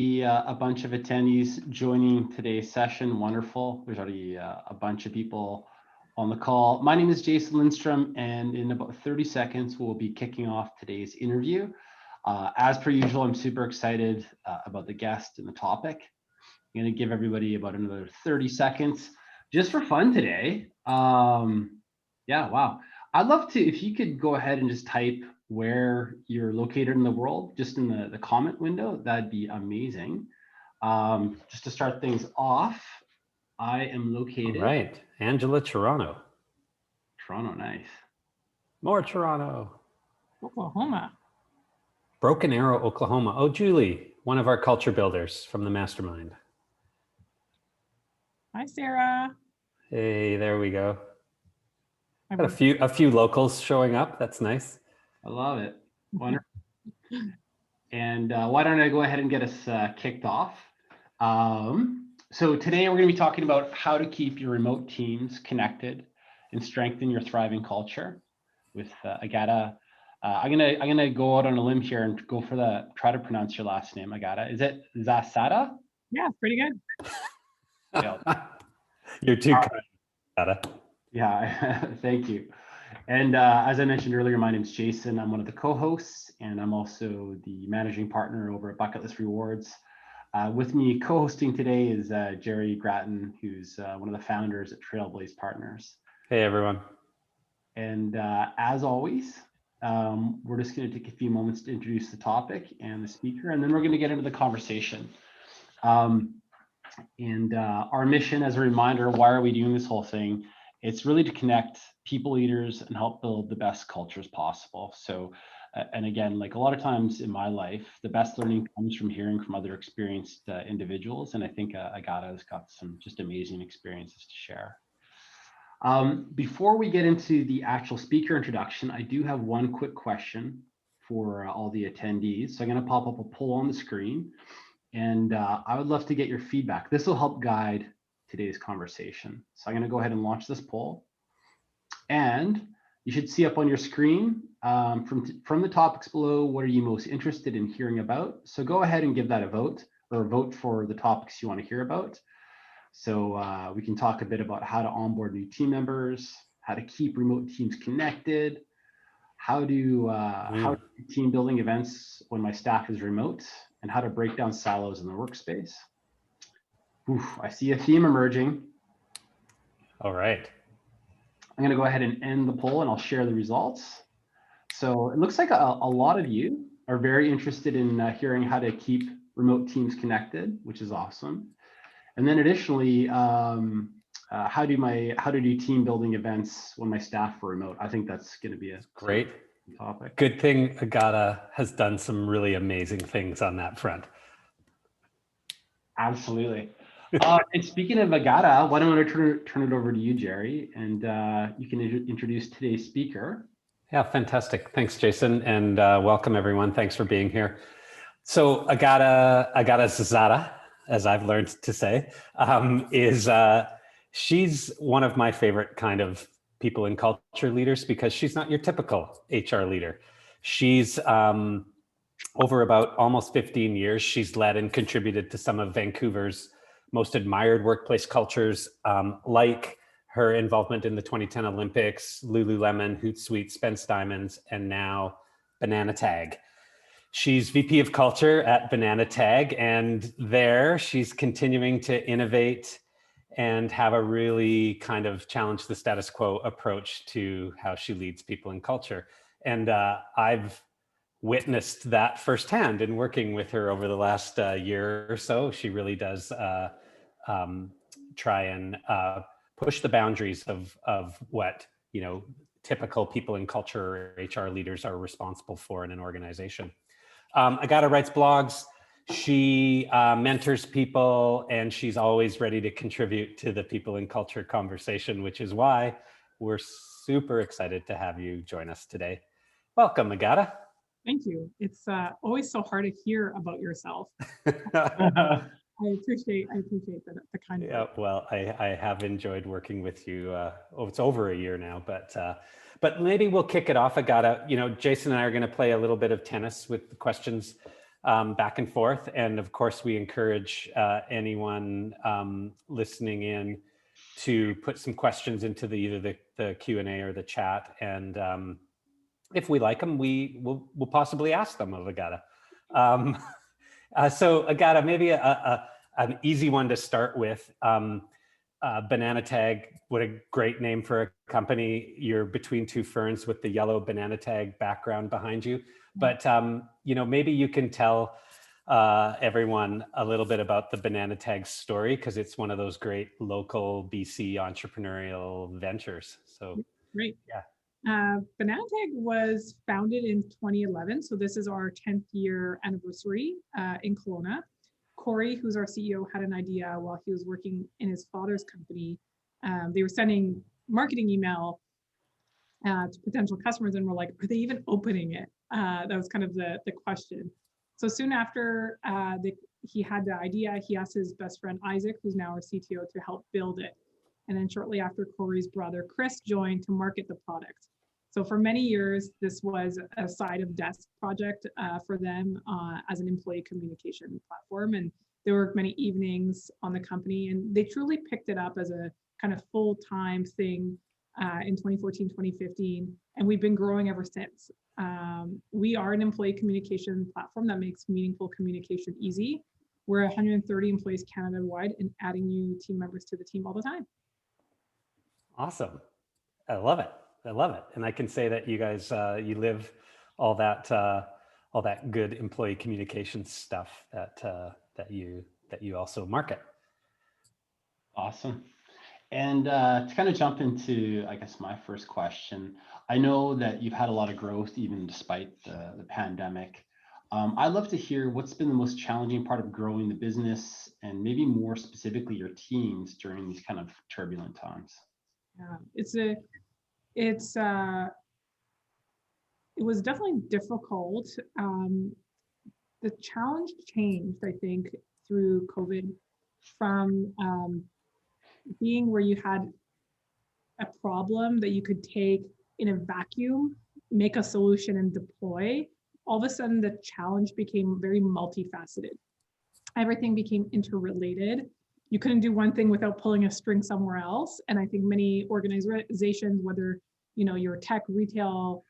A bunch of attendees joining today's session. Wonderful. There's already a bunch of people on the call. My name is Jason Lindstrom, and in about 30 seconds, we'll be kicking off today's interview. As per usual, I'm super excited about the guest and the topic. I'm going to give everybody about another 30 seconds just for fun today. Yeah, wow. I'd love to, if you could go ahead and just type where you're located in the world, just in the comment window, that'd be amazing. Just to start things off, I am located. All right, Angela, Toronto. Toronto, nice. More Toronto. Oklahoma. Broken Arrow, Oklahoma. Oh, Julie, one of our culture builders from the mastermind. Hi, Sarah. Hey, there we go. Got a few locals showing up. That's nice. I love it. Wonderful. And why don't I go ahead and get us kicked off? So today we're going to be talking about how to keep your remote teams connected and strengthen your thriving culture with Agata. I'm gonna go out on a limb here and go for try to pronounce your last name, Agata. Is it Zasada? Yeah, pretty good. Yeah. You're too kind, Agata. Yeah, thank you. And as I mentioned earlier, my name is Jason. I'm one of the co-hosts, and I'm also the managing partner over at Bucket List Rewards. With me co-hosting today is Jerry Grattan, who's one of the founders at Trailblaze Partners. Hey, everyone. And as always, we're just going to take a few moments to introduce the topic and the speaker, and then we're going to get into the conversation. And our mission, as a reminder, why are we doing this whole thing? It's really to connect people leaders and help build the best cultures possible. So, and again, like a lot of times in my life, the best learning comes from hearing from other experienced individuals. And I think Agata has got some just amazing experiences to share. Before we get into the actual speaker introduction, I do have one quick question for all the attendees. So I'm going to pop up a poll on the screen, and I would love to get your feedback. This will help guide today's conversation. So I'm going to go ahead and launch this poll, and you should see up on your screen from the topics below, what are you most interested in hearing about? So go ahead and give that a vote, or vote for the topics you want to hear about. So we can talk a bit about how to onboard new team members, how to keep remote teams connected, how do team building events when my staff is remote, and how to break down silos in the workspace. Oof, I see a theme emerging. All right. I'm going to go ahead and end the poll, and I'll share the results. So it looks like a lot of you are very interested in hearing how to keep remote teams connected, which is awesome. And then additionally, how do team building events when my staff are remote? I think that's going to be a great topic. Good thing Agata has done some really amazing things on that front. Absolutely. And speaking of Agata, why don't I turn it over to you, Jerry, and you can introduce today's speaker. Yeah, fantastic. Thanks, Jason, and welcome everyone. Thanks for being here. So Agata Zasada, as I've learned to say, she's one of my favorite kind of people and culture leaders because she's not your typical HR leader. She's over about almost 15 years, she's led and contributed to some of Vancouver's most admired workplace cultures, like her involvement in the 2010 Olympics, Lululemon, Hootsuite, Spence Diamonds, and now Banana Tag. She's VP of Culture at Banana Tag, and there she's continuing to innovate and have a really kind of challenge the status quo approach to how she leads people in culture. And I've witnessed that firsthand in working with her over the last year or so. She really does try and push the boundaries of what, you know, typical people in culture or HR leaders are responsible for in an organization. Agata writes blogs, she mentors people, and she's always ready to contribute to the people in culture conversation, which is why we're super excited to have you join us today. Welcome, Agata. Thank you. It's always so hard to hear about yourself. I appreciate the kind of. Yeah, well, I have enjoyed working with you. It's over a year now, but maybe we'll kick it off, Agata. You know, Jason and I are going to play a little bit of tennis with the questions back and forth. And of course, we encourage anyone listening in to put some questions into either the Q&A or the chat. And if we like them, we'll possibly ask them of Agata. So Agata, maybe an easy one to start with. Banana Tag, what a great name for a company. You're between two ferns with the yellow Banana Tag background behind you. But maybe you can tell everyone a little bit about the Banana Tag story, because it's one of those great local BC entrepreneurial ventures. So Great. yeah. Banana Tag was founded in 2011. So this is our 10th year anniversary in Kelowna. Corey, who's our CEO, had an idea while he was working in his father's company. They were sending marketing email to potential customers, and we're like, are they even opening it? That was kind of the question. So soon after he had the idea, he asked his best friend Isaac, who's now our CTO, to help build it. And then shortly after, Corey's brother Chris joined to market the product. So for many years, this was a side of desk project for them as an employee communication platform. And there were many evenings on the company, and they truly picked it up as a kind of full-time thing in 2014, 2015. And we've been growing ever since. We are an employee communication platform that makes meaningful communication easy. We're 130 employees Canada-wide and adding new team members to the team all the time. Awesome. I love it. I love it. And I can say that you guys, you live all that good employee communication stuff that you also market. Awesome. And to kind of jump into, I guess, my first question, I know that you've had a lot of growth even despite the pandemic. I'd love to hear what's been the most challenging part of growing the business, and maybe more specifically your teams during these kind of turbulent times. Yeah, it was definitely difficult. The challenge changed, I think, through COVID from being where you had a problem that you could take in a vacuum, make a solution and deploy. All of a sudden, the challenge became very multifaceted. Everything became interrelated. You couldn't do one thing without pulling a string somewhere else. And I think many organizations, whether you're tech, retail,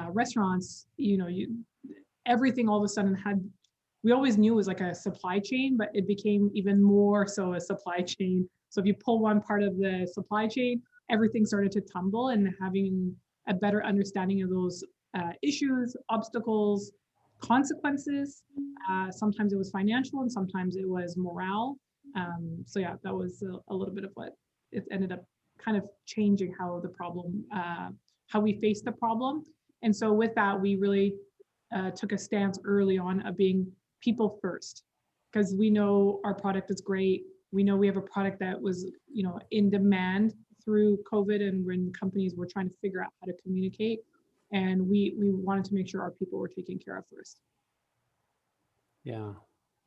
restaurants, everything all of a sudden we always knew it was like a supply chain, but it became even more so a supply chain. So if you pull one part of the supply chain, everything started to tumble, and having a better understanding of those issues, obstacles, consequences. Sometimes it was financial and sometimes it was morale. So yeah, that was a little bit of what it ended up kind of changing how we faced the problem. And so with that, we really took a stance early on of being people first, because we know our product is great. We know we have a product that was, in demand through COVID, and when companies were trying to figure out how to communicate, and we wanted to make sure our people were taken care of first. Yeah,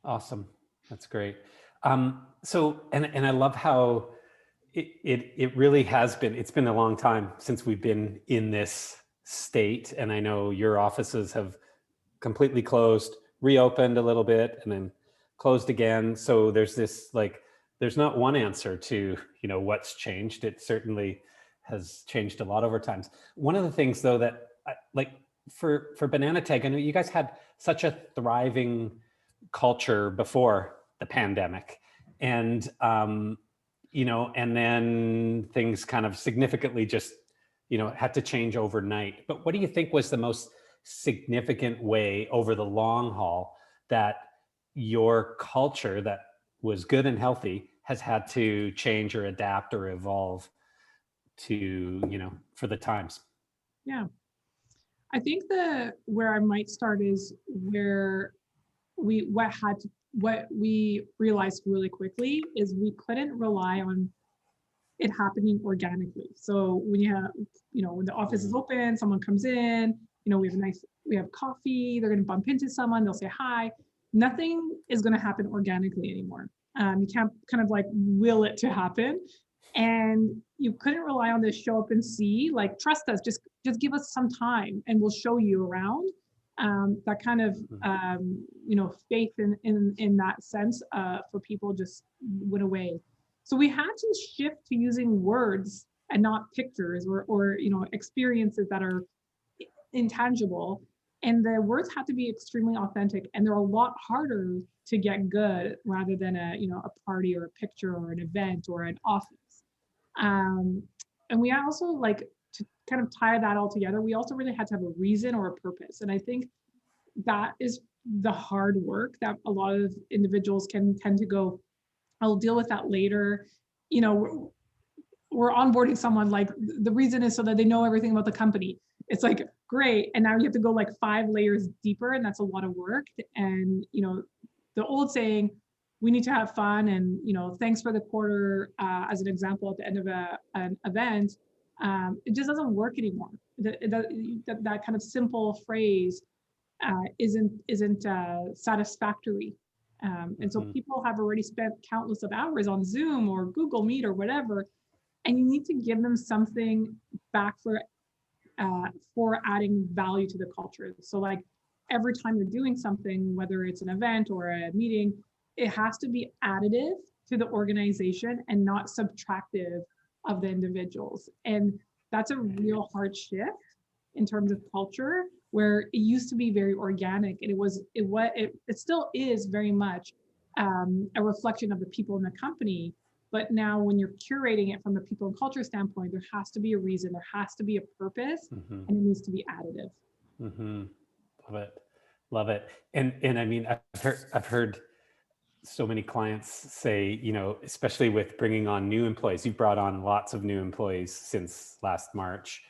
awesome. That's great. So, and I love how it really has been, it's been a long time since we've been in this state. And I know your offices have completely closed, reopened a little bit, and then closed again. So there's this, there's not one answer to, what's changed. It certainly has changed a lot over times. One of the things though that for Banana Tag, I know you guys had such a thriving culture before the pandemic, and and then things kind of significantly just had to change overnight. But what do you think was the most significant way over the long haul that your culture that was good and healthy has had to change or adapt or evolve to for the times? Yeah, I think where I might start is where what we realized really quickly is we couldn't rely on it happening organically. So when you have, when the office is open, someone comes in, we have coffee, they're going to bump into someone, they'll say hi. Nothing is going to happen organically anymore. You can't kind of will it to happen. And you couldn't rely on this show up and see, trust us, just give us some time and we'll show you around. that kind of faith in that sense for people just went away. So we had to shift to using words and not pictures or experiences that are intangible. And the words have to be extremely authentic, and they're a lot harder to get good rather than a party or a picture or an event or an office. And we also, like, to kind of tie that all together, we also really had to have a reason or a purpose. And I think that is the hard work that a lot of individuals can tend to go, I'll deal with that later. We're onboarding someone, like, the reason is so that they know everything about the company. It's like, great. And now you have to go like 5 layers deeper, and that's a lot of work. And, the old saying, we need to have fun, and, thanks for the quarter, as an example, at the end of an event, it just doesn't work anymore. That kind of simple phrase isn't satisfactory. And so people have already spent countless of hours on Zoom or Google Meet or whatever, and you need to give them something back for adding value to the culture. So, like, every time you're doing something, whether it's an event or a meeting, it has to be additive to the organization and not subtractive of the individuals. And that's a real hard shift in terms of culture, where it used to be very organic, and it still is very much a reflection of the people in the company. But now, when you're curating it from a people and culture standpoint, there has to be a reason, there has to be a purpose, and it needs to be additive. Love it. And I mean, I've heard so many clients say, especially with bringing on new employees, you've brought on lots of new employees since last March,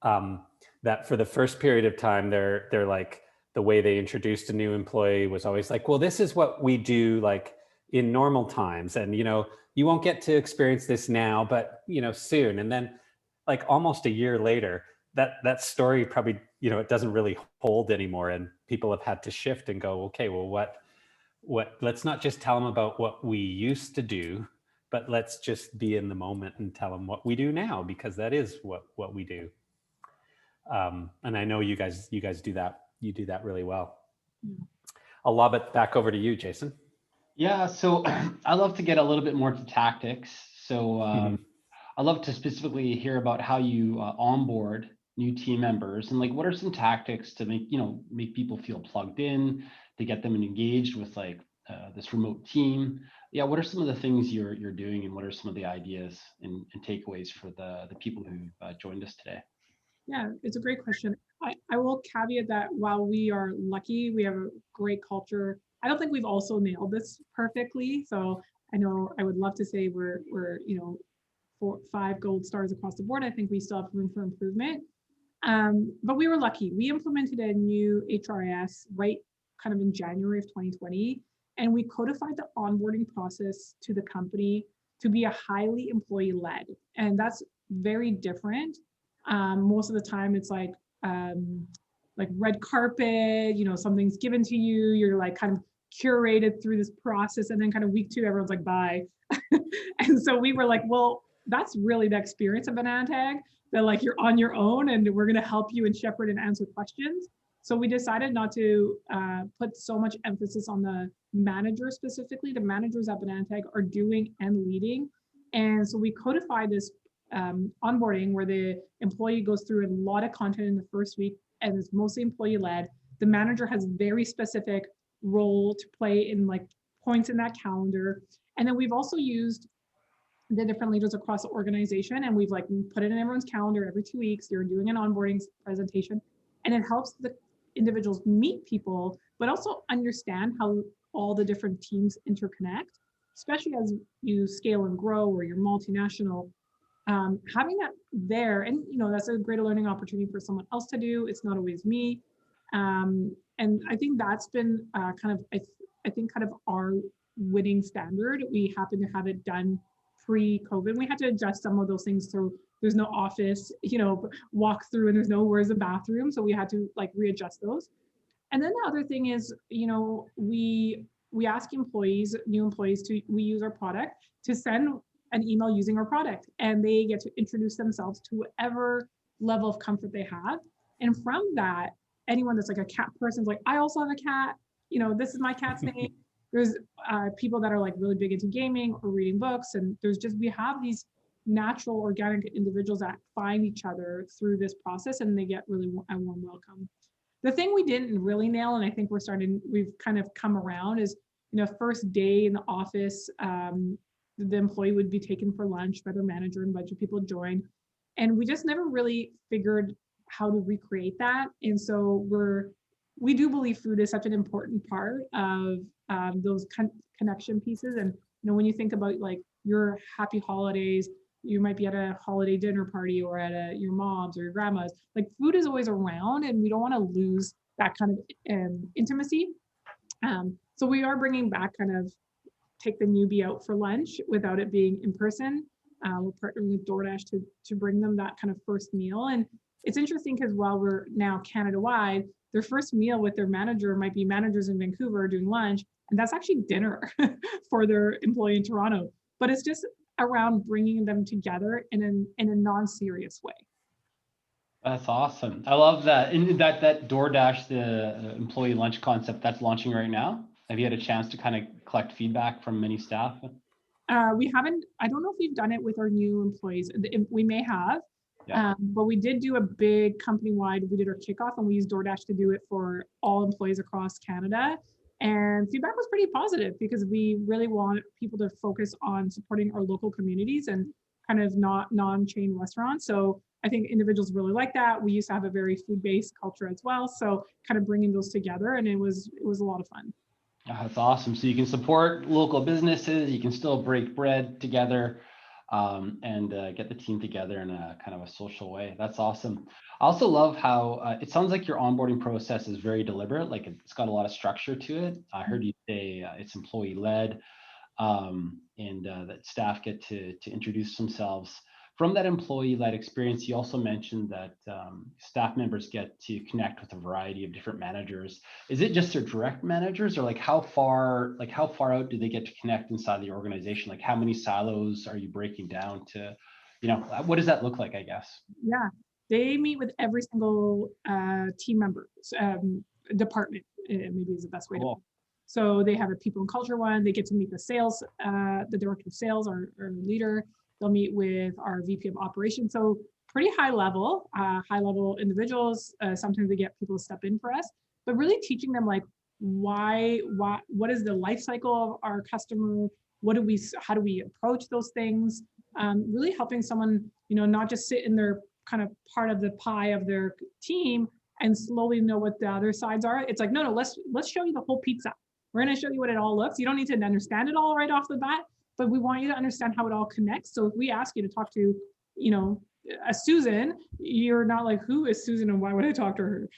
that for the first period of time, they're like, the way they introduced a new employee was always like, well, this is what we do, like, in normal times. And, you won't get to experience this now, but, soon. And then, like, almost a year later, that story probably, it doesn't really hold anymore. And people have had to shift and go, okay, well, what, let's not just tell them about what we used to do, but let's just be in the moment and tell them what we do now, because that is what we do. And I know you guys do that. You do that really well. I'll lob it back over to you, Jason. Yeah, so I love to get a little bit more to tactics. So I love to specifically hear about how you onboard new team members, and, like, what are some tactics to make people feel plugged in, to get them engaged with, like, this remote team. Yeah, what are some of the things you're doing, and what are some of the ideas and takeaways for the people who joined us today? Yeah, it's a great question. I will caveat that while we are lucky, we have a great culture, I don't think we've also nailed this perfectly. So I know I would love to say we're 5 gold stars across the board. I think we still have room for improvement. But we were lucky. We implemented a new HRIS right kind of in January of 2020, and we codified the onboarding process to the company to be a highly employee-led. And that's very different. Most of the time it's like red carpet, something's given to you, you're like kind of curated through this process, and then kind of week 2, everyone's like, bye. And so we were like, well, that's really the experience of Banana Tag, that, like, you're on your own and we're going to help you and shepherd and answer questions. So we decided not to put so much emphasis on the manager specifically. The managers at Banana Tag are doing and leading. And so we codified this onboarding where the employee goes through a lot of content in the first week, and it's mostly employee-led. The manager has very specific role to play in, like, points in that calendar. And then we've also used the different leaders across the organization, and we've, like, put it in everyone's calendar every 2 weeks. You're doing an onboarding presentation, and it helps the individuals meet people, but also understand how all the different teams interconnect, especially as you scale and grow or you're multinational. Having that there, and that's a great learning opportunity for someone else to do. It's not always me. And I think that's been kind of our winning standard. We happen to have it done pre-COVID. We had to adjust some of those things, so there's no office, walk through, and there's no where's the bathroom. So we had to, like, readjust those. And then the other thing is, we ask new employees we use our product to send an email using our product, and they get to introduce themselves to whatever level of comfort they have. And from that, anyone that's like a cat person's like, I also have a cat, you know, this is my cat's name. There's people that are like really big into gaming or reading books. And we have these natural organic individuals that find each other through this process, and they get really a warm welcome. The thing we didn't really nail, and I think we've kind of come around, is, you know, first day in the office, the employee would be taken for lunch by their manager and a bunch of people join. And we just never really figured how to recreate that. And so we do believe food is such an important part of those connection pieces. And, you know, when you think about like your happy holidays, you might be at a holiday dinner party or at your mom's or your grandma's, like food is always around, and we don't want to lose that kind of intimacy. So we are bringing back kind of take the newbie out for lunch without it being in person. We're partnering with DoorDash to bring them that kind of first meal. And it's interesting because while we're now Canada-wide, their first meal with their manager might be managers in Vancouver doing lunch, and that's actually dinner for their employee in Toronto. But it's just around bringing them together in a non-serious way. That's awesome. I love that. And that DoorDash, the employee lunch concept, that's launching right now. Have you had a chance to kind of collect feedback from many staff? We haven't, I don't know if we've done it with our new employees. We may have, Yeah. but we did do a big company-wide, we did our kickoff, and we used DoorDash to do it for all employees across Canada. And feedback was pretty positive because we really want people to focus on supporting our local communities and kind of not non-chain restaurants. So I think individuals really like that. We used to have a very food-based culture as well. So kind of bringing those together, and it was a lot of fun. That's awesome. So you can support local businesses, you can still break bread together, and get the team together in a kind of a social way. That's awesome. I also love how it sounds like your onboarding process is very deliberate, like it's got a lot of structure to it. I heard you say it's employee led, and that staff get to introduce themselves. From that employee-led experience, you also mentioned that staff members get to connect with a variety of different managers. Is it just their direct managers, or like how far out do they get to connect inside the organization? Like how many silos are you breaking down to, you know, what does that look like, I guess? Yeah, they meet with every single team member, department, maybe is the best way to put it. So they have a people and culture one, they get to meet the sales, the director of sales or leader. They'll meet with our VP of operations. So pretty high level individuals. Sometimes they get people to step in for us, but really teaching them like what is the life cycle of our customer? How do we approach those things? Really helping someone, you know, not just sit in their kind of part of the pie of their team and slowly know what the other sides are. It's like, no, let's show you the whole pizza. We're going to show you what it all looks. You don't need to understand it all right off the bat, but we want you to understand how it all connects. So if we ask you to talk to, you know, a Susan, you're not like, who is Susan and why would I talk to her?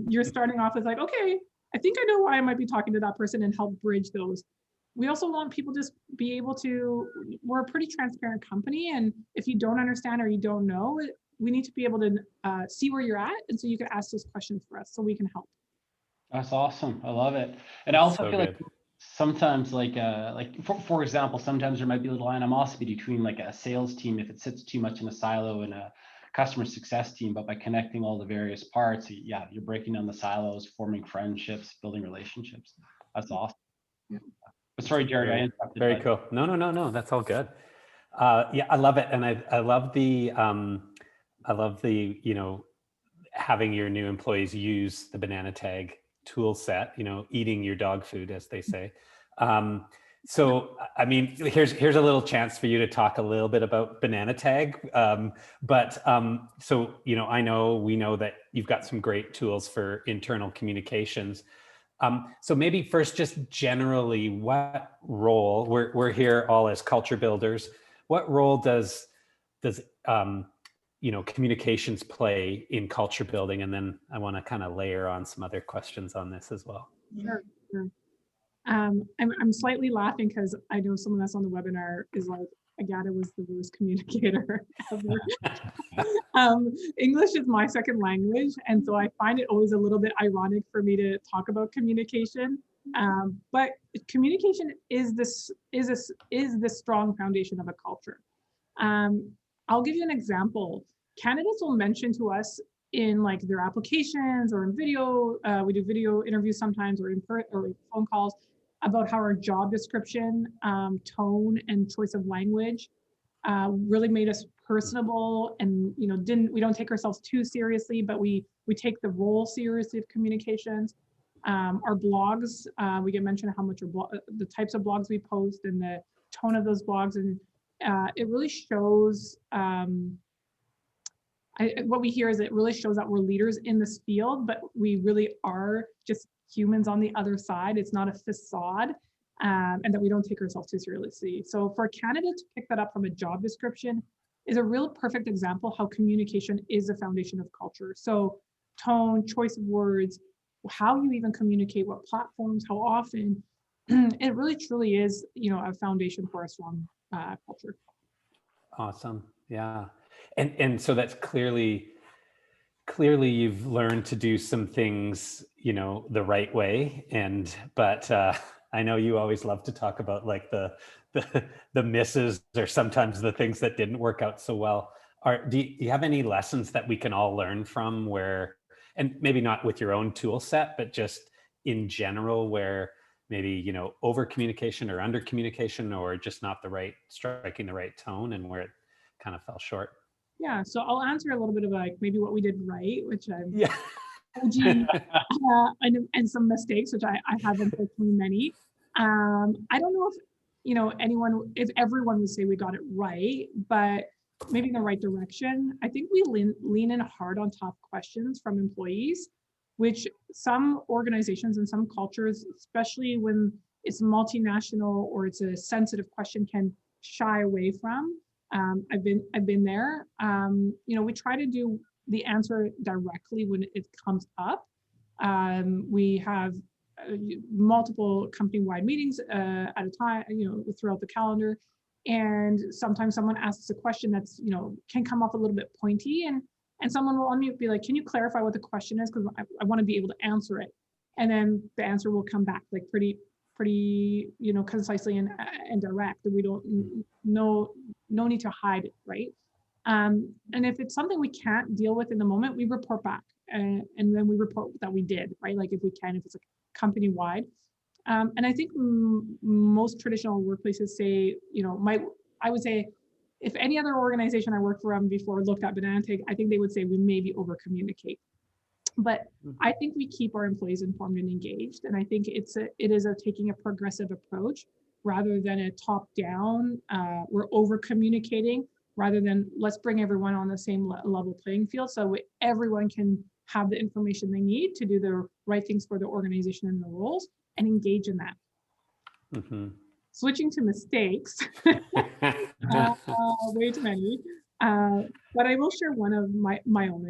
You're starting off with like, okay, I think I know why I might be talking to that person, and help bridge those. We also want people to be able to, we're a pretty transparent company. And if you don't understand or you don't know, we need to be able to see where you're at. And so you can ask those questions for us so we can help. That's awesome. I love it. And I also feel like sometimes like for example, sometimes there might be a little animosity between like a sales team if it sits too much in a silo, and a customer success team, but by connecting all the various parts, yeah, you're breaking down the silos, forming friendships, building relationships. That's awesome. Yeah. But sorry, Jared, I interrupted. Very cool. No, that's all good. Yeah, I love it. And I love the you know, having your new employees use the banana tag tool set, you know, eating your dog food, as they say. So, I mean, here's a little chance for you to talk a little bit about banana tag. So, you know, we know that you've got some great tools for internal communications. So maybe first, just generally, what role, we're here all as culture builders, what role does you know, communications play in culture building? And then I want to kind of layer on some other questions on this as well. Sure. I'm slightly laughing because I know someone that's on the webinar is like, Agata was the worst communicator ever. English is my second language, and so I find it always a little bit ironic for me to talk about communication. But communication is the strong foundation of a culture. I'll give you an example. Candidates will mention to us in like their applications or in video. We do video interviews sometimes or or phone calls about how our job description, tone and choice of language really made us personable, and we don't take ourselves too seriously, but we take the role seriously of communications. Our blogs, we get mentioned how much the types of blogs we post and the tone of those blogs, and it really shows. What we hear is it really shows that we're leaders in this field, but we really are just humans on the other side. It's not a facade, and that we don't take ourselves too seriously. So for a candidate to pick that up from a job description is a real perfect example how communication is a foundation of culture. So tone, choice of words, how you even communicate, what platforms, how often, it really truly is, a foundation for a strong culture. Awesome. Yeah. And so that's clearly you've learned to do some things, the right way. But I know you always love to talk about like the misses, or sometimes the things that didn't work out so well. Do you have any lessons that we can all learn from, where, and maybe not with your own tool set, but just in general, where maybe, over communication or under communication, or just not striking the right tone, and where it kind of fell short? Yeah, so I'll answer a little bit of like maybe what we did right, which I'm Yeah. OG, and some mistakes, which I have unfortunately many. I don't know if everyone would say we got it right, but maybe in the right direction. I think we lean in hard on tough questions from employees, which some organizations and some cultures, especially when it's multinational or it's a sensitive question, can shy away from. I've been there. We try to do the answer directly when it comes up. We have multiple company-wide meetings at a time, throughout the calendar. And sometimes someone asks a question that's, can come up a little bit pointy, and someone will unmute, be like, can you clarify what the question is? Because I want to be able to answer it. And then the answer will come back like pretty, concisely and direct. And we don't no need to hide it, right? And if it's something we can't deal with in the moment, we report back, and then we report that we did, right? Like if we can, if it's like company wide. And I think most traditional workplaces say, I would say, if any other organization I worked for before looked at Banana, I think they would say we maybe over communicate. But I think we keep our employees informed and engaged. And I think it is taking a progressive approach rather than a top down, we're over communicating, rather than let's bring everyone on the same level playing field so everyone can have the information they need to do the right things for the organization and the roles and engage in that. Mm-hmm. Switching to mistakes, way too many. But I will share one of my own.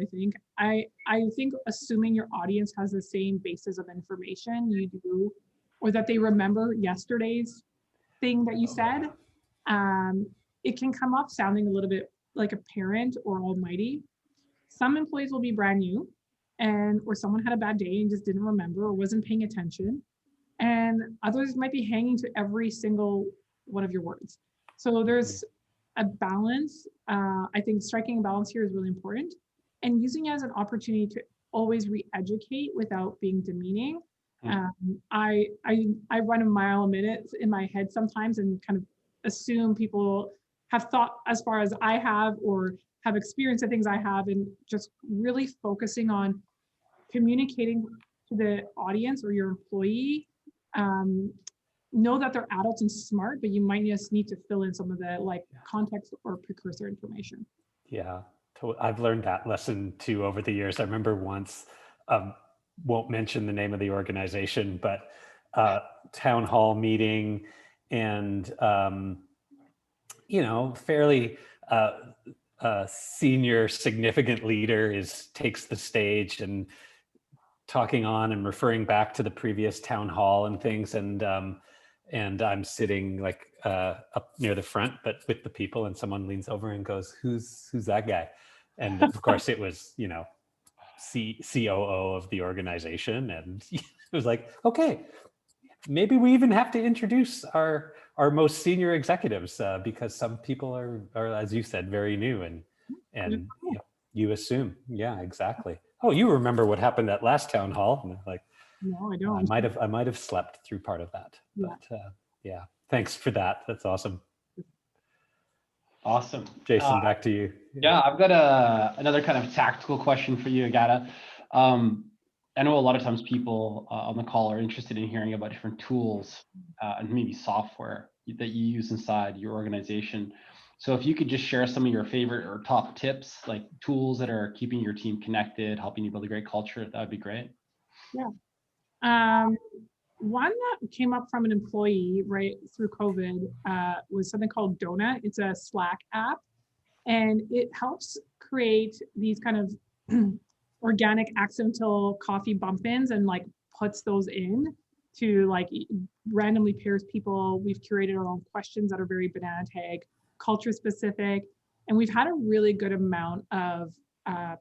I think assuming your audience has the same basis of information you do, or that they remember yesterday's thing that you said, it can come off sounding a little bit like a parent or almighty. Some employees will be brand new, or someone had a bad day and just didn't remember or wasn't paying attention. And others might be hanging to every single one of your words. So there's a balance. I think striking a balance here is really important, and using it as an opportunity to always re-educate without being demeaning. I run a mile a minute in my head sometimes and kind of assume people have thought as far as I have or have experienced the things I have, and just really focusing on communicating to the audience or your employee. Know that they're adults and smart, but you might just need to fill in some of the context or precursor information. Yeah, I've learned that lesson too over the years. I remember once, won't mention the name of the organization, but town hall meeting, and fairly senior, significant leader takes the stage and talking on and referring back to the previous town hall and things, and I'm sitting up near the front, but with the people, and someone leans over and goes, "Who's that guy?" And of course, it was COO of the organization, and it was like, okay, maybe we even have to introduce our most senior executives, because some people are, as you said, very new, and You assume. Yeah, exactly. Oh, you remember what happened at last town hall? And like, No, I I don't. might have slept through part of that, Yeah. but yeah, thanks for that. That's awesome. Awesome. Jason, back to you. Yeah, I've got another kind of tactical question for you, Agata. I know a lot of times people on the call are interested in hearing about different tools and maybe software that you use inside your organization. So if you could just share some of your favorite or top tips, like tools that are keeping your team connected, helping you build a great culture, that would be great. Yeah. One that came up from an employee right through COVID was something called Donut. It's a Slack app, and it helps create these kind of organic accidental coffee bump ins and like puts those in to like randomly pairs people. We've curated our own questions that are very banana tag, culture specific, and we've had a really good amount of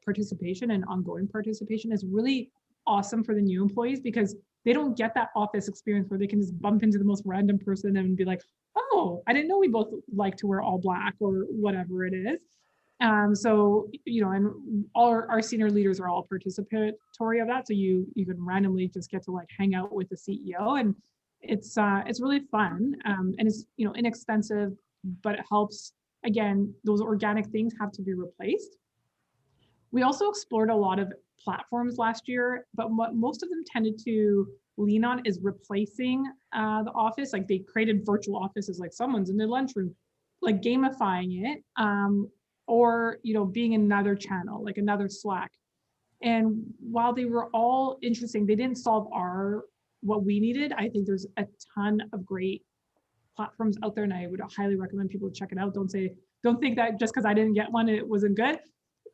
participation and ongoing participation. Is really awesome for the new employees because they don't get that office experience where they can just bump into the most random person and be like, oh, I didn't know we both like to wear all black or whatever it is. So, you know, and all our senior leaders are all participatory of that. So you can randomly just get to like hang out with the CEO, and it's really fun. And it's, you know, inexpensive, but it helps. Again, those organic things have to be replaced. We also explored a lot of platforms last year, but what most of them tended to lean on is replacing the office. Like they created virtual offices, like someone's in the lunchroom, like gamifying it, or you know, being another channel, like another Slack. And while they were all interesting, they didn't solve what we needed. I think there's a ton of great platforms out there, and I would highly recommend people to check it out. Don't think that just because I didn't get one, it wasn't good.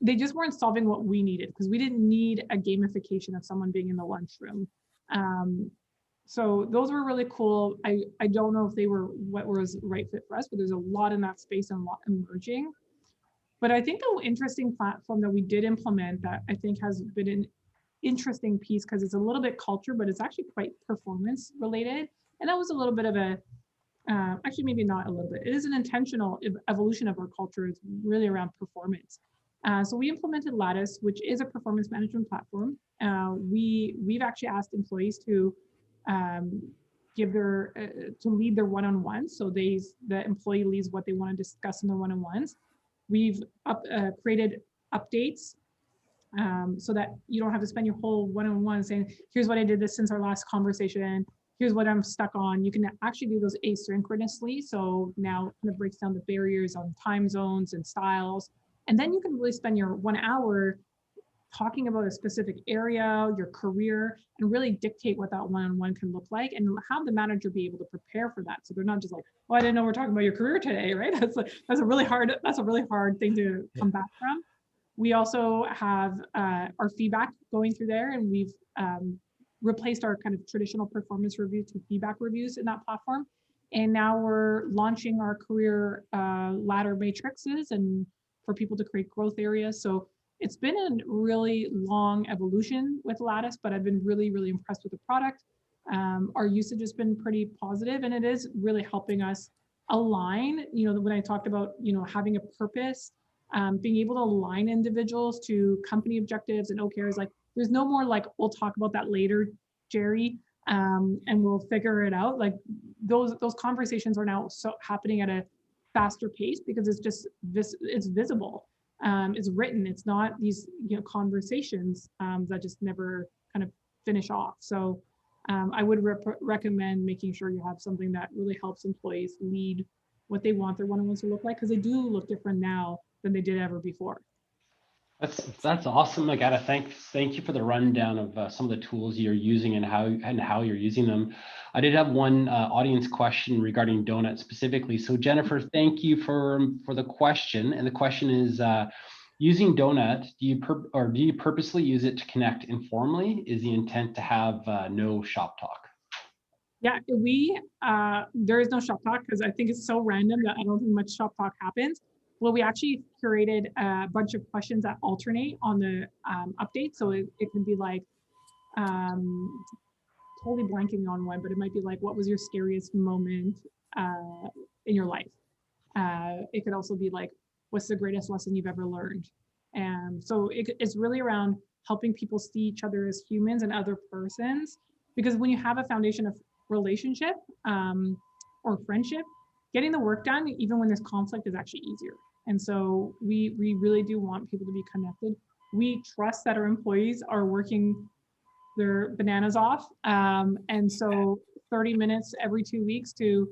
They just weren't solving what we needed because we didn't need a gamification of someone being in the lunchroom. So those were really cool. I don't know if they were what was right fit for us, but there's a lot in that space and a lot emerging. But I think the interesting platform that we did implement that I think has been an interesting piece because it's a little bit culture, but it's actually quite performance related. And that was a little bit of a actually, maybe not a little bit. It is an intentional evolution of our culture. It's really around performance. So we implemented Lattice, which is a performance management platform. We've actually asked employees to give their to lead their one-on-ones. So the employee leads what they want to discuss in their one-on-ones. We've created updates so that you don't have to spend your whole one-on-one saying, here's what I did this since our last conversation. Here's what I'm stuck on. You can actually do those asynchronously. So now it kind of breaks down the barriers on time zones and styles. And then you can really spend your 1 hour talking about a specific area, your career, and really dictate what that one-on-one can look like and have the manager be able to prepare for that. So they're not just like, oh, I didn't know we're talking about your career today, right? That's a really hard thing to come back from. We also have our feedback going through there, and we've replaced our kind of traditional performance review to feedback reviews in that platform. And now we're launching our career ladder matrices and for people to create growth areas. So it's been a really long evolution with Lattice, but I've been really, really impressed with the product. Our usage has been pretty positive, and it is really helping us align, you know, when I talked about, you know, having a purpose, being able to align individuals to company objectives and OKRs. Like there's no more like, we'll talk about that later, Jerry, and we'll figure it out. Like those conversations are now so happening at a faster pace because it's visible. It's written. It's not these, you know, conversations that just never kind of finish off. So I would recommend making sure you have something that really helps employees lead what they want their one-on-ones to look like, because they do look different now than they did ever before. That's awesome, Agata. Thank you for the rundown of some of the tools you're using and how you're using them. I did have one audience question regarding Donut specifically. So Jennifer, thank you for the question. And the question is, using Donut, do you purposely use it to connect informally? Is the intent to have no shop talk? Yeah, there is no shop talk because I think it's so random that I don't think much shop talk happens. Well, we actually curated a bunch of questions that alternate on the update. So it can be like, totally blanking on one, but it might be like, what was your scariest moment in your life? It could also be like, what's the greatest lesson you've ever learned? And so it's really around helping people see each other as humans and other persons. Because when you have a foundation of relationship or friendship, getting the work done, even when there's conflict, is actually easier. And so we really do want people to be connected. We trust that our employees are working their bananas off. And so 30 minutes every 2 weeks to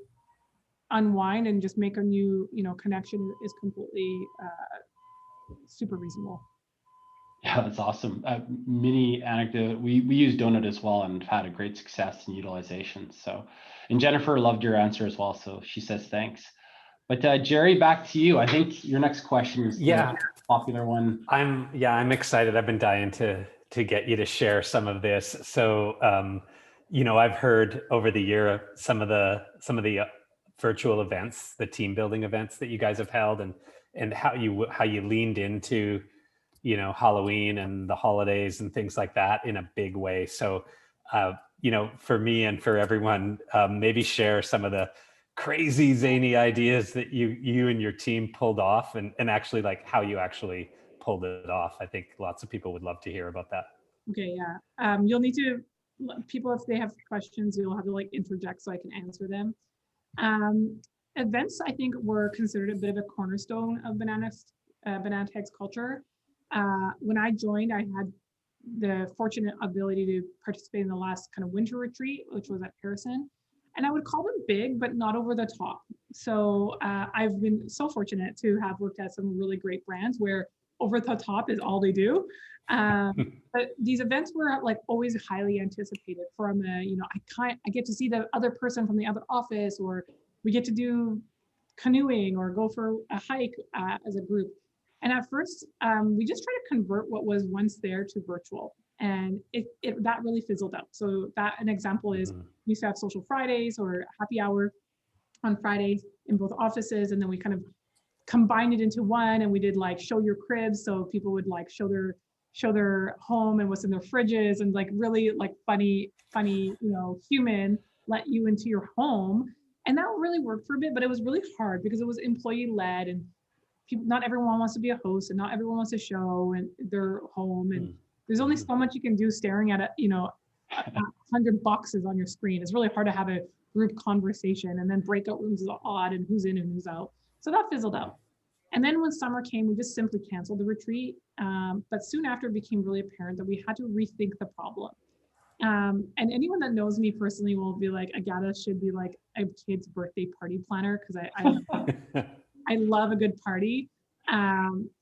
unwind and just make a new, connection is completely super reasonable. Yeah, that's awesome. Mini anecdote. We use Donut as well and had a great success in utilization. So, and Jennifer loved your answer as well. So she says thanks. But Jerry, back to you. I think your next question is the popular one. I'm excited. I've been dying to get you to share some of this. So, I've heard over the year some of the virtual events, the team building events that you guys have held, and how you leaned into Halloween and the holidays and things like that in a big way. So, for me and for everyone, maybe share some of the crazy zany ideas that you and your team pulled off, and actually like how you actually pulled it off. I think lots of people would love to hear about that. Okay, yeah. You'll need to, people, if they have questions, you'll have to like interject so I can answer them. Events, I think, were considered a bit of a cornerstone of Banana Tag's culture. When I joined, I had the fortunate ability to participate in the last kind of winter retreat, which was at Harrison. And I would call them big, but not over the top. So I've been so fortunate to have worked at some really great brands where over the top is all they do. But these events were like always highly anticipated from I get to see the other person from the other office, or we get to do canoeing or go for a hike as a group. And at first, we just tried to convert what was once there to virtual. And that really fizzled out. So that an example is we used to have social Fridays or happy hour on Fridays in both offices. And then we kind of combined it into one, and we did like show your cribs. So people would like show their home and what's in their fridges, and like really like funny, human let you into your home. And that really worked for a bit, but it was really hard because it was employee led, and people, not everyone wants to be a host, and not everyone wants to show and their home. And there's only so much you can do staring at 100 boxes on your screen. It's really hard to have a group conversation, and then breakout rooms is odd and who's in and who's out. So that fizzled out. And then when summer came, we just simply canceled the retreat. But soon after, it became really apparent that we had to rethink the problem. And anyone that knows me personally will be like, Agata should be like a kid's birthday party planner, because I love a good party.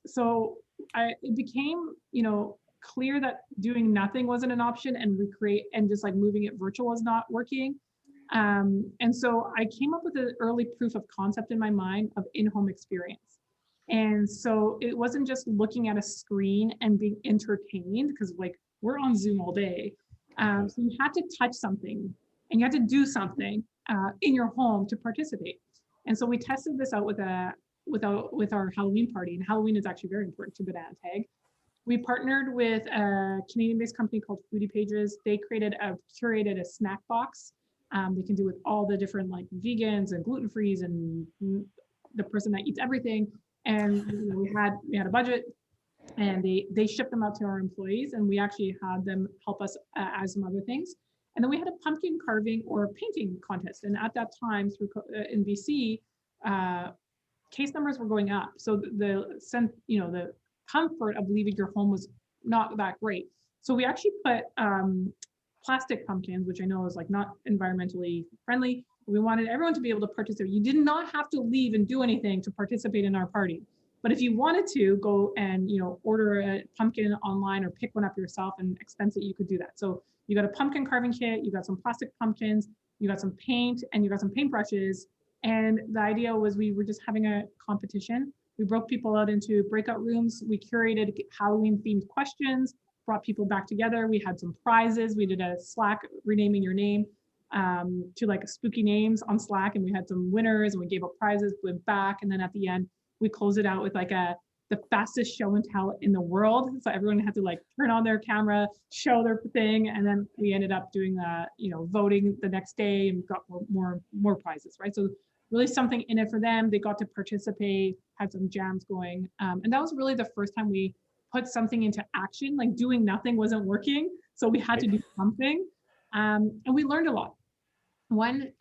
So it became, clear that doing nothing wasn't an option, and just like moving it virtual was not working. And so I came up with an early proof of concept in my mind of in-home experience. And so it wasn't just looking at a screen and being entertained, because like we're on Zoom all day. So you had to touch something and you had to do something in your home to participate. And so we tested this out with our Halloween party, and Halloween is actually very important to Banana Tag. We partnered with a Canadian-based company called Foodie Pages. They curated a snack box. They can do with all the different like vegans and gluten-frees and the person that eats everything. And we had a budget, and they shipped them out to our employees, and we actually had them help us add some other things. And then we had a pumpkin carving or painting contest. And at that time, in BC, case numbers were going up. So the comfort of leaving your home was not that great. So we actually put plastic pumpkins, which I know is like not environmentally friendly. We wanted everyone to be able to participate. You did not have to leave and do anything to participate in our party. But if you wanted to go and order a pumpkin online or pick one up yourself and expense it, you could do that. So you got a pumpkin carving kit, you got some plastic pumpkins, you got some paint, and you got some paintbrushes. And the idea was we were just having a competition. We broke people out into breakout rooms. We curated Halloween themed questions, brought people back together. We had some prizes. We did a Slack renaming your name to like spooky names on Slack, and we had some winners, and we gave out prizes, went back, and then at the end we closed it out with like the fastest show and tell in the world. So everyone had to like turn on their camera, show their thing, and then we ended up doing voting the next day, and got more prizes, right? So really something in it for them. They got to participate, had some jams going, and that was really the first time we put something into action. Like doing nothing wasn't working, so we had to do something, and we learned a lot. One,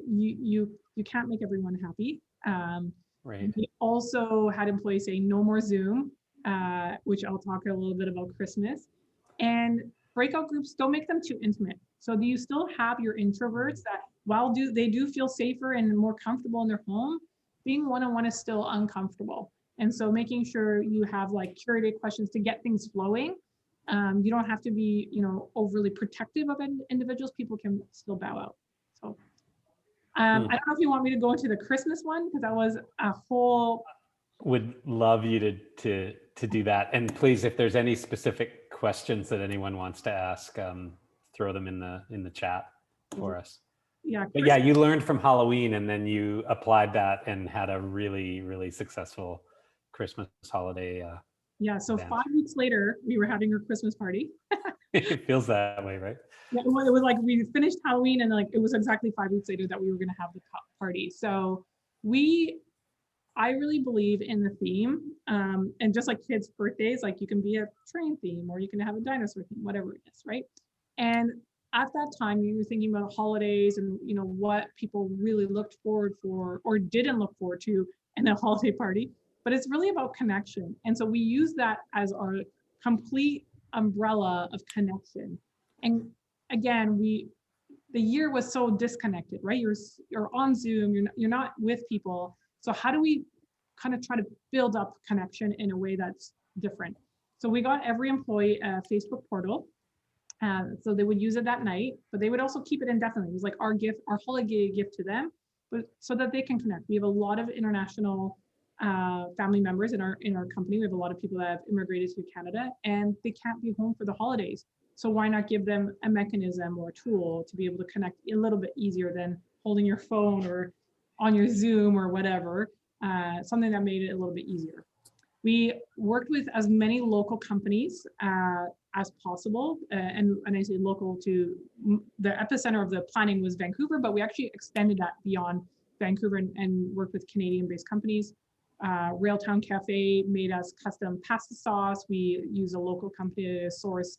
you can't make everyone happy. Right. We also had employees say no more Zoom, which I'll talk a little bit about Christmas. And breakout groups, don't make them too intimate. So do you still have your introverts that while they do feel safer and more comfortable in their home, being one-on-one is still uncomfortable. And so making sure you have like curated questions to get things flowing. You don't have to be, overly protective of individuals. People can still bow out. So I don't know if you want me to go into the Christmas one, because that was a whole. Would love you to do that. And please, if there's any specific questions that anyone wants to ask, throw them in the chat for us. Yeah. But yeah, you learned from Halloween and then you applied that and had a really, really successful Christmas holiday. Yeah. So event. 5 weeks later, we were having our Christmas party. It feels that way, right? Yeah, it was like we finished Halloween and like it was exactly 5 weeks later that we were going to have the party. So I really believe in the theme, and just like kids' birthdays, like you can be a train theme or you can have a dinosaur theme, whatever it is, right? And at that time, you were thinking about holidays and what people really looked forward for or didn't look forward to in a holiday party. But it's really about connection, and so we use that as our complete umbrella of connection. And again, the year was so disconnected, right? You're on Zoom, you're not with people. So how do we kind of try to build up connection in a way that's different? So we got every employee a Facebook portal. So they would use it that night, but they would also keep it indefinitely. It was like our gift, our holiday gift to them, but so that they can connect. We have a lot of international family members in our company. We have a lot of people that have immigrated to Canada and they can't be home for the holidays. So why not give them a mechanism or a tool to be able to connect a little bit easier than holding your phone or on your Zoom or whatever, something that made it a little bit easier. We worked with as many local companies as possible, and I say local to the epicenter of the planning was Vancouver, but we actually extended that beyond Vancouver and worked with Canadian-based companies. Railtown Cafe made us custom pasta sauce. We use a local company to source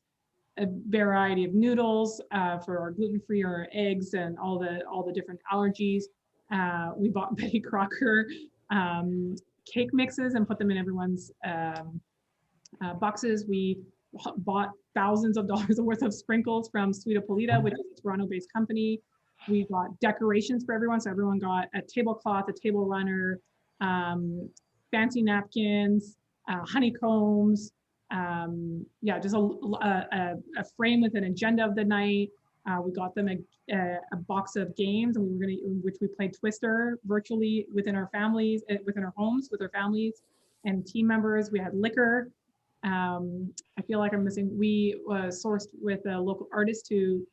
a variety of noodles for our gluten-free or eggs and all the different allergies. We bought Betty Crocker cake mixes and put them in everyone's boxes. We bought thousands of dollars worth of sprinkles from Sweet Apolita, which is a Toronto-based company. We got decorations for everyone. So everyone got a tablecloth, a table runner, fancy napkins, honeycombs, just a frame with an agenda of the night. We got them a box of games, and which we played Twister virtually within our families, within our homes, with our families and team members. We had liquor. I feel like I'm missing. We sourced with a local artist to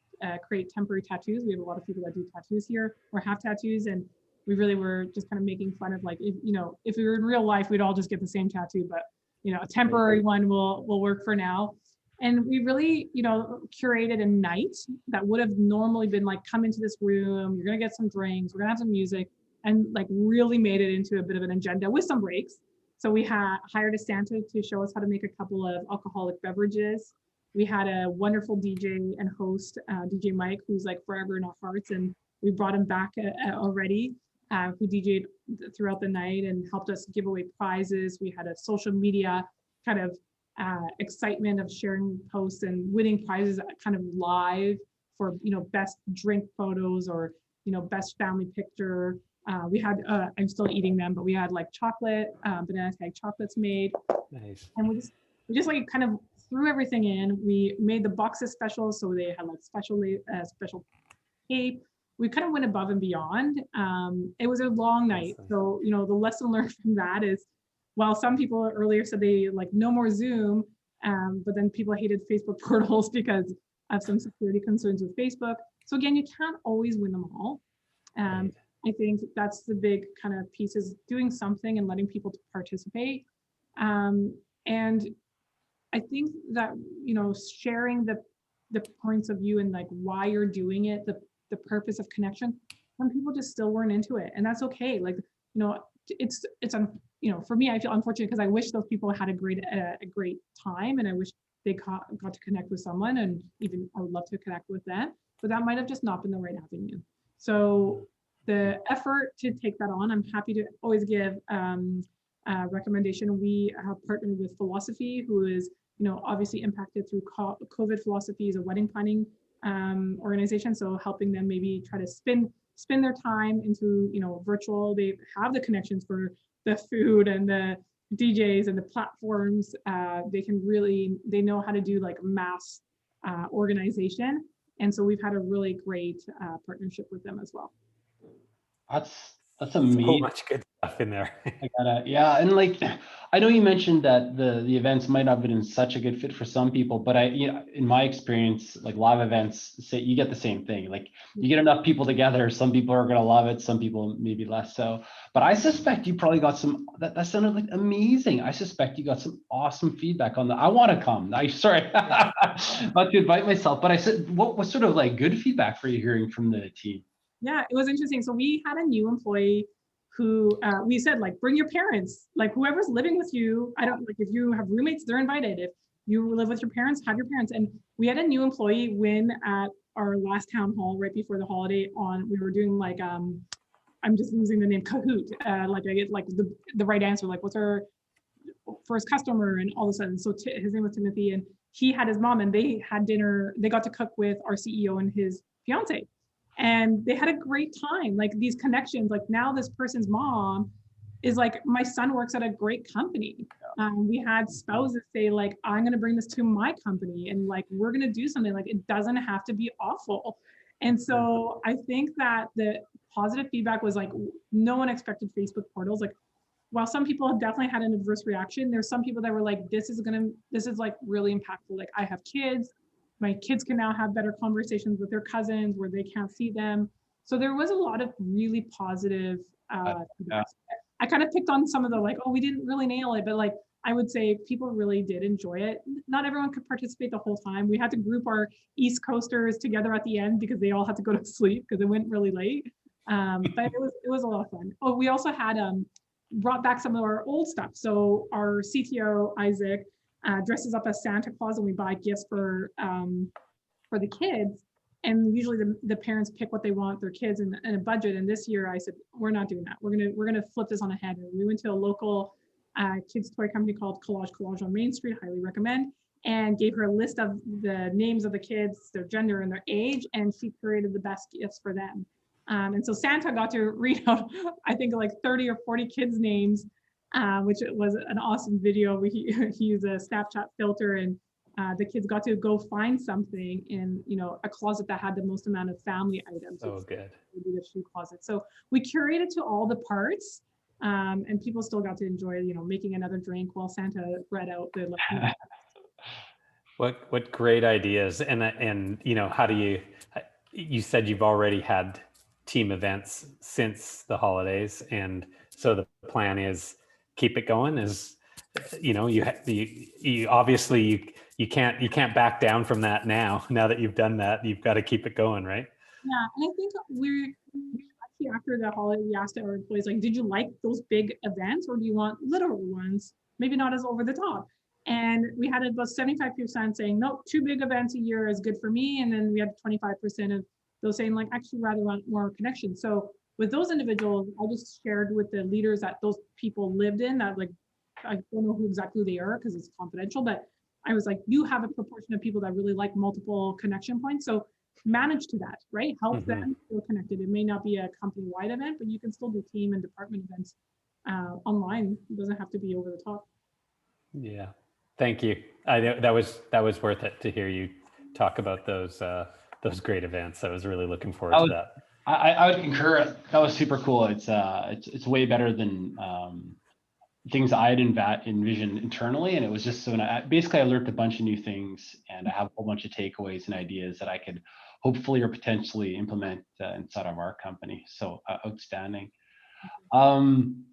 create temporary tattoos. We have a lot of people that do tattoos here or have tattoos, and we really were just kind of making fun of like, if we were in real life, we'd all just get the same tattoo, but a temporary one will work for now. And we really, curated a night that would have normally been like, come into this room, you're gonna get some drinks, we're gonna have some music, and like really made it into a bit of an agenda with some breaks. So we hired a Santa to show us how to make a couple of alcoholic beverages. We had a wonderful DJ and host, DJ Mike, who's like forever in our hearts, and we brought him back already, who DJ'd throughout the night and helped us give away prizes. We had a social media kind of excitement of sharing posts and winning prizes kind of live for best drink photos or best family picture. We had I'm still eating them, but we had like chocolate banana tag chocolates made. Nice. And we just like kind of threw everything in. We made the boxes special, so they had like special tape. We kind of went above and beyond. It was a long night, so the lesson learned from that is, while some people earlier said they like no more Zoom, but then people hated Facebook portals because of some security concerns with Facebook. So again, you can't always win them all. Right. I think that's the big kind of piece, is doing something and letting people participate. And I think that, sharing the points of view and like why you're doing it, the purpose of connection, some people just still weren't into it. And that's okay. Like, you know, for me, I feel unfortunate because I wish those people had a great time, and I wish they got to connect with someone, and even I would love to connect with them, but that might have just not been the right avenue. So the effort to take that on, I'm happy to always give recommendation. We have partnered with Philosophy, who is, you know, obviously impacted through COVID. Philosophy is a wedding planning organization, so helping them maybe try to spin their time into, you know, virtual. They have the connections for the food and the DJs and the platforms. They know how to do like mass organization, and so we've had a really great partnership with them as well. That's So amazing. much good stuff in there. Yeah, and like I know you mentioned that the events might not have been such a good fit for some people, but you know, in my experience, like live events, say you get the same thing. Like you get enough people together, some people are gonna love it, some people maybe less so. But I suspect you probably got some that sounded like amazing. I suspect you got some awesome feedback on the I want to come. Sorry, not to invite myself, but I said what was sort of like good feedback for you hearing from the team? Yeah, it was interesting. So we had a new employee who we said, like, bring your parents, like whoever's living with you. I don't like if you have roommates, they're invited. If you live with your parents, have your parents. And we had a new employee win at our last town hall right before the holiday. We were doing like I'm just losing the name, Kahoot. Like I get like the right answer, like what's our first customer, and all of a sudden, so his name was Timothy, and he had his mom, and they had dinner. They got to cook with our CEO and his fiance, and they had a great time. Like these connections, like now this person's mom is like, my son works at a great company. We had spouses say like, I'm going to bring this to my company, and like we're going to do something. Like it doesn't have to be awful. And so I think that the positive feedback was like, no one expected Facebook portals. Like while some people have definitely had an adverse reaction, there's some people that were like, this is like really impactful. Like I have kids, my kids can now have better conversations with their cousins where they can't see them. So there was a lot of really positive Yeah. I kind of picked on some of the like, oh, we didn't really nail it, but like I would say people really did enjoy it. Not everyone could participate the whole time. We had to group our East Coasters together at the end because they all had to go to sleep because it went really late. But it was a lot of fun. Oh, we also had brought back some of our old stuff. So our CTO Isaac dresses up as Santa Claus, and we buy gifts for the kids. And usually the parents pick what they want their kids in a budget. And this year I said, we're not doing that. We're gonna flip this on a head. And we went to a local kids toy company called Collage on Main Street, highly recommend, and gave her a list of the names of the kids, their gender and their age, and she curated the best gifts for them. And so Santa got to read out, I think like 30 or 40 kids' names, which was an awesome video. He used a Snapchat filter, and the kids got to go find something in, you know, a closet that had the most amount of family items. Oh, good. Maybe the shoe closet. So we curated to all the parts, and people still got to enjoy, you know, making another drink while Santa read out the. What great ideas. And you know, how do you said you've already had team events since the holidays, and so the plan is keep it going. Is, you know, you obviously you can't back down from that now that you've done that. You've got to keep it going, right? Yeah, and I think we actually, after the holiday, we asked our employees, like, did you like those big events, or do you want little ones, maybe not as over the top? And we had about 75% saying, no, 2 big events a year is good for me. And then we had 25% of those saying, like, actually rather want more connection. So with those individuals, I just shared with the leaders that those people lived in, that like, I don't know who exactly they are because it's confidential, but I was like, you have a proportion of people that really like multiple connection points. So manage to that, right? Help them feel connected. It may not be a company-wide event, but you can still do team and department events online. It doesn't have to be over the top. Yeah, thank you. That was worth it to hear you talk about those great events. I was really looking forward to that. I would concur. That was super cool. It's way better than things I had envisioned internally, and it was just so. Basically, I learned a bunch of new things, and I have a whole bunch of takeaways and ideas that I could hopefully or potentially implement inside of our company. So outstanding. I'm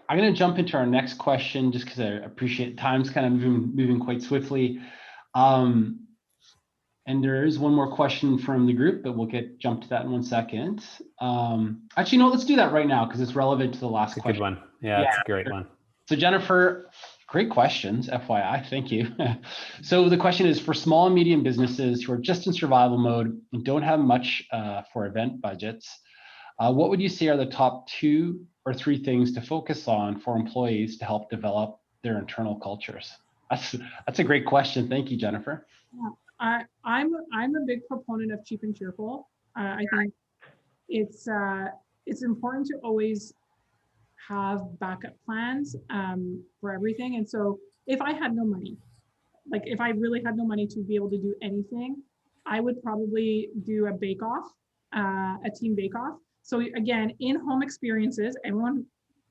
going to jump into our next question just because I appreciate time's kind of moving quite swiftly. And there is one more question from the group, but we'll jump to that in 1 second. Actually, no, let's do that right now because it's relevant to the last It's a question. good one. Yeah, it's a great one. So Jennifer, great questions, FYI, thank you. So the question is, for small and medium businesses who are just in survival mode and don't have much for event budgets, what would you say are the top 2 or 3 things to focus on for employees to help develop their internal cultures? That's a great question. Thank you, Jennifer. Yeah, I'm a big proponent of cheap and cheerful. I think it's important to always have backup plans for everything. And so if I had no money, like if I really had no money to be able to do anything, I would probably do a bake-off, a team bake-off. So again, in-home experiences, everyone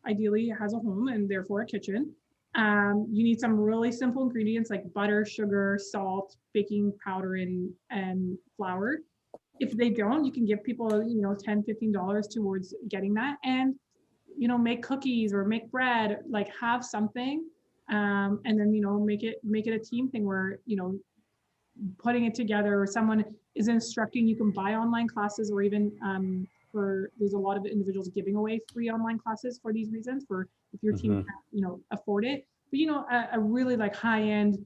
ideally has a home and therefore a kitchen. You need some really simple ingredients like butter, sugar, salt, baking powder, and flour. If they don't, you can give people, $10, $15 towards getting that. And make cookies or make bread, like have something, and then make it a team thing where putting it together, or someone is instructing. You can buy online classes, or even there's a lot of individuals giving away free online classes for these reasons, for if your team can't afford it. But a really like high end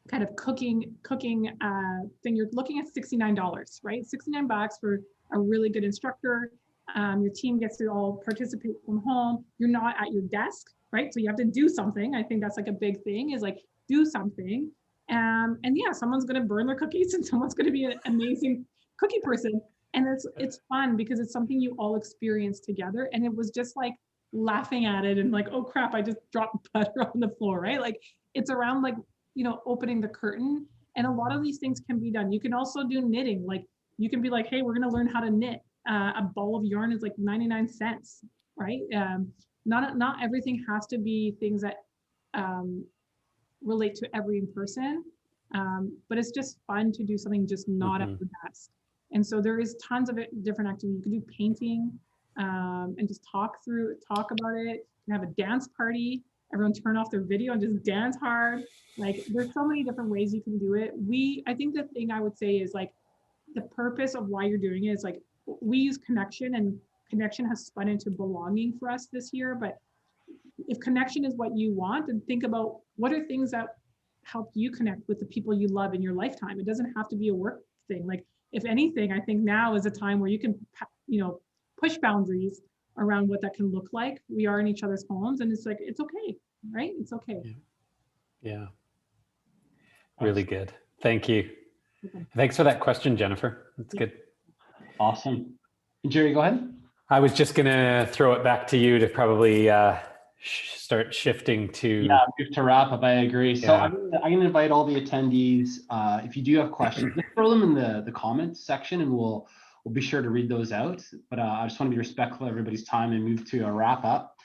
kind of cooking thing, you're looking at $69, right? $69 for a really good instructor. Your team gets to all participate from home. You're not at your desk, right? So you have to do something. I think that's like a big thing, is like do something. And yeah, someone's going to burn their cookies and someone's going to be an amazing cookie person. And it's fun because it's something you all experience together. And it was just like laughing at it and like, oh crap, I just dropped butter on the floor, right? Like it's around like, opening the curtain. And a lot of these things can be done. You can also do knitting. Like you can be like, hey, we're going to learn how to knit. A ball of yarn is like 99 cents, right? Not everything has to be things that relate to every person, but it's just fun to do something just not at the desk. And so there is tons of different activities. You can do painting and just talk about it. You can have a dance party. Everyone turn off their video and just dance hard. Like there's so many different ways you can do it. I think the thing I would say is like the purpose of why you're doing it is like we use connection, and connection has spun into belonging for us this year. But if connection is what you want, then think about what are things that help you connect with the people you love in your lifetime. It doesn't have to be a work thing. Like if anything, I think now is a time where you can, push boundaries around what that can look like. We are in each other's homes, and it's like, it's okay, right? It's okay. Yeah. Really good. Thank you. Okay. Thanks for that question, Jennifer. That's good. Awesome. Jerry, go ahead. I was just going to throw it back to you to probably start shifting to... Yeah, move to wrap up. I agree. So I'm going to invite all the attendees. If you do have questions, just throw them in the comments section, and we'll be sure to read those out. But I just want to be respectful of everybody's time and move to a wrap up.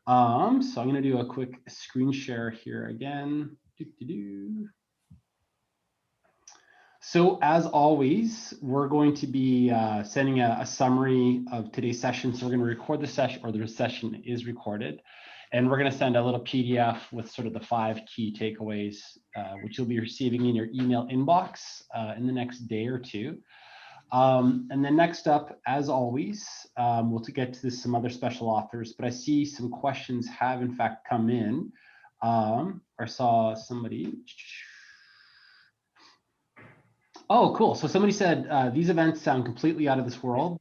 So I'm going to do a quick screen share here again. So as always, we're going to be sending a summary of today's session. So we're going to record the session, or the session is recorded, and we're going to send a little PDF with sort of the 5 key takeaways, which you'll be receiving in your email inbox in the next day or two. And then next up, as always, we'll get to some other special authors, but I see some questions have in fact come in. I saw somebody. Oh, cool. So somebody said, these events sound completely out of this world.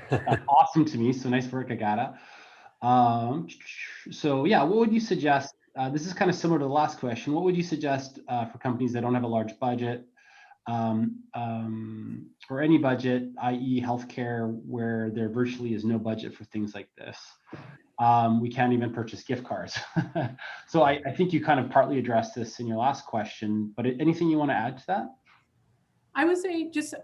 That's awesome to me. So nice work, Agata. So yeah, what would you suggest? This is kind of similar to the last question. What would you suggest for companies that don't have a large budget or any budget, i.e. healthcare, where there virtually is no budget for things like this? We can't even purchase gift cards. So I think you kind of partly addressed this in your last question, but anything you want to add to that? I would say just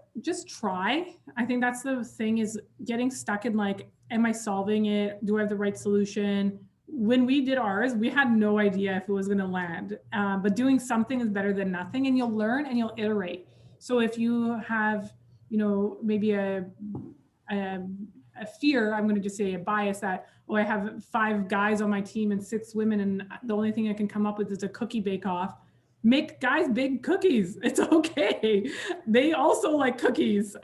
try. I think that's the thing, is getting stuck in like, am I solving it? Do I have the right solution? When we did ours, we had no idea if it was going to land, but doing something is better than nothing, and you'll learn and you'll iterate. So if you have, maybe a fear, I'm going to just say a bias that, oh, I have 5 guys on my team and 6 women, and the only thing I can come up with is a cookie bake-off. make guys big cookies. It's okay. They also like cookies.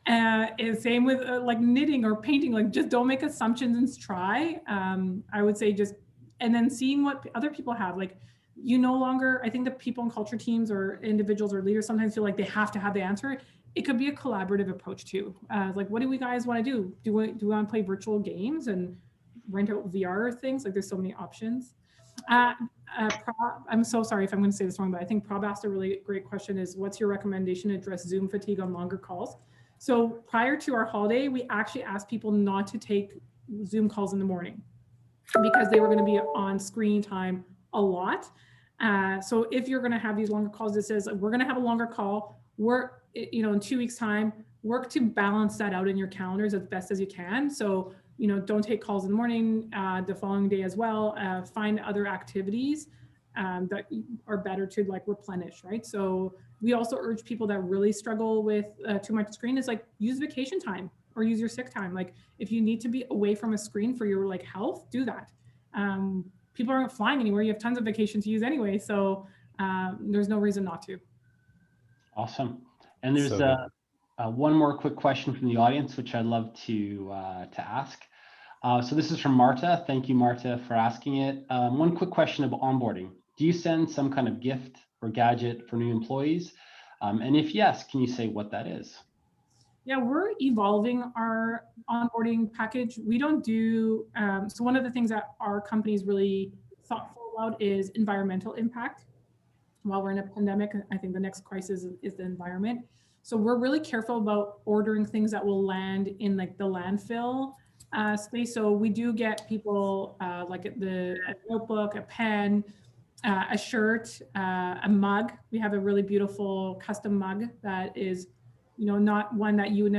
And same with like knitting or painting, like just don't make assumptions and try. I would say just, and then seeing what other people have, like, you no longer, I think the people in culture teams or individuals or leaders sometimes feel like they have to have the answer. It could be a collaborative approach too. Like, what do we guys want to do? Do we want to play virtual games and rent out VR things? Like, there's so many options. I'm so sorry if I'm going to say this wrong, but I think Prob asked a really great question is, what's your recommendation to address Zoom fatigue on longer calls? So prior to our holiday, we actually asked people not to take Zoom calls in the morning because they were going to be on screen time a lot. So if you're going to have these longer calls, it says we're going to have a longer call. Work, in 2 weeks' time, work to balance that out in your calendars as best as you can. So, don't take calls in the morning, the following day as well. Find other activities that are better to like replenish, right? So we also urge people that really struggle with too much screen is like use vacation time or use your sick time. Like if you need to be away from a screen for your like health, do that. People aren't flying anywhere. You have tons of vacation to use anyway. So there's no reason not to. Awesome. And there's So one more quick question from the audience, which I'd love to ask. So this is from Marta. Thank you, Marta, for asking it. One quick question about onboarding. Do you send some kind of gift or gadget for new employees? And if yes, can you say what that is? Yeah, we're evolving our onboarding package. We don't do, so one of the things that our company is really thoughtful about is environmental impact. While we're in a pandemic, I think the next crisis is the environment. So we're really careful about ordering things that will land in like the landfill space. So we do get people like a notebook, a pen, a shirt, a mug. We have a really beautiful custom mug that is, not one that you would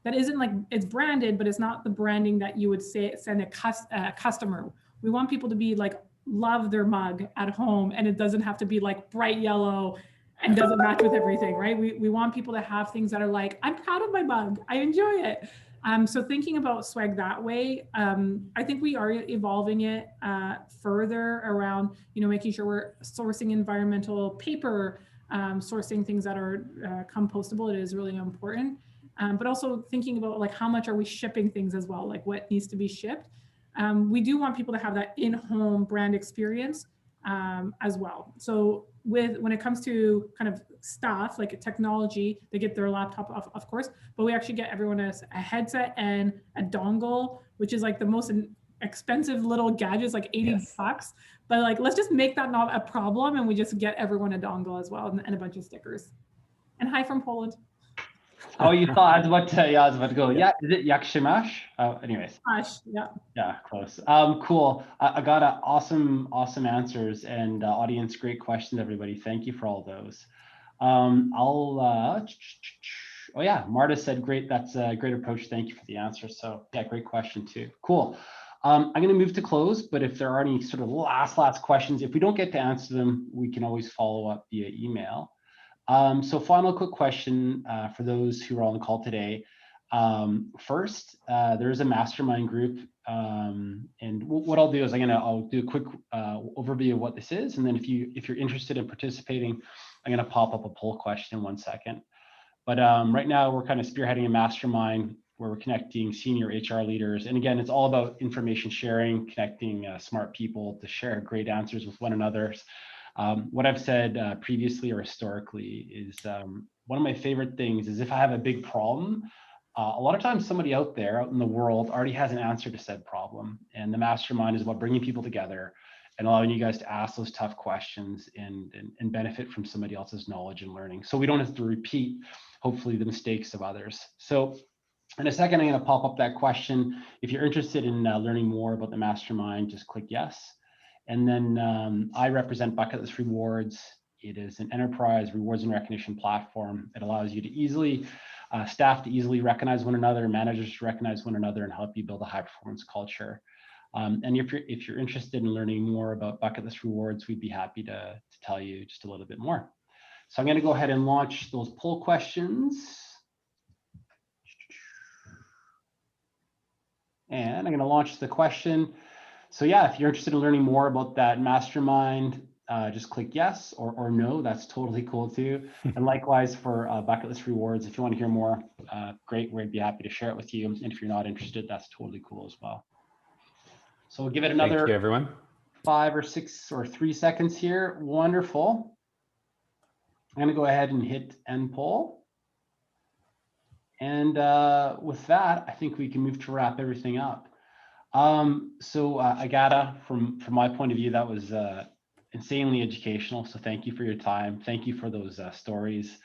that isn't like, it's branded, but it's not the branding that you would say send a customer. We want people to be like, love their mug at home, and it doesn't have to be like bright yellow and doesn't match with everything, right? We want people to have things that are like, I'm proud of my mug, I enjoy it. So thinking about swag that way, I think we are evolving it further around, making sure we're sourcing environmental paper, sourcing things that are compostable. It is really important. But also thinking about like, how much are we shipping things as well? Like what needs to be shipped? We do want people to have that in-home brand experience as well. So when it comes to kind of stuff like technology, they get their laptop of course, but we actually get everyone a headset and a dongle, which is like the most expensive little gadgets, like 80 bucks. But like, let's just make that not a problem, and we just get everyone a dongle as well, and a bunch of stickers. And hi from Poland. Oh, you thought I was about to, I was about to go. Yeah, is it Yakshimash? Anyways. Yeah. Yeah, close. Cool. Agata, awesome answers, and audience, great questions, everybody. Thank you for all those. Oh yeah, Marta said, great. That's a great approach. Thank you for the answer. So yeah, great question too. Cool. I'm going to move to close, but if there are any sort of last questions, if we don't get to answer them, we can always follow up via email. So final quick question for those who are on the call today. First, there's a mastermind group, and what I'll do is I'll do a quick overview of what this is, and then if you're interested in participating, I'm gonna pop up a poll question in 1 second. But right now we're kind of spearheading a mastermind where we're connecting senior HR leaders, and again, it's all about information sharing, connecting smart people to share great answers with one another. What I've said previously or historically is one of my favorite things is if I have a big problem, a lot of times somebody out there out in the world already has an answer to said problem. And the mastermind is about bringing people together and allowing you guys to ask those tough questions and benefit from somebody else's knowledge and learning. So we don't have to repeat, hopefully, the mistakes of others. So in a second, I'm going to pop up that question. If you're interested in learning more about the mastermind, just click yes. And then I represent Bucket List Rewards. It is an enterprise rewards and recognition platform. It allows you to easily, staff to easily recognize one another, managers to recognize one another, and help you build a high performance culture. And if you're interested in learning more about Bucket List Rewards, we'd be happy to tell you just a little bit more. So I'm going to go ahead and launch those poll questions. And I'm going to launch the question. So yeah, if you're interested in learning more about that mastermind, just click yes or no. That's totally cool too. And likewise for bucket list rewards, if you want to hear more, great, we'd be happy to share it with you. And if you're not interested, that's totally cool as well. So we'll give it another Thank you, everyone. 5 or 6 or 3 seconds here. Wonderful. I'm going to go ahead and hit end poll. And with that, I think we can move to wrap everything up. So Agata, from my point of view, that was insanely educational. So thank you for your time. Thank you for those stories.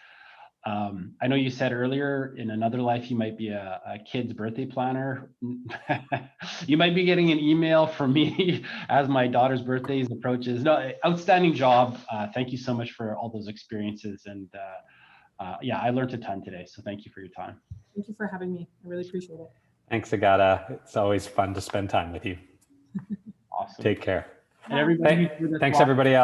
I know you said earlier in another life you might be a kid's birthday planner. You might be getting an email from me as my daughter's birthday approaches. No, outstanding job. Thank you so much for all those experiences. And yeah, I learned a ton today. So thank you for your time. Thank you for having me. I really appreciate it. Thanks, Agata. It's always fun to spend time with you. Awesome. Take care. And everybody, Thanks, everybody else.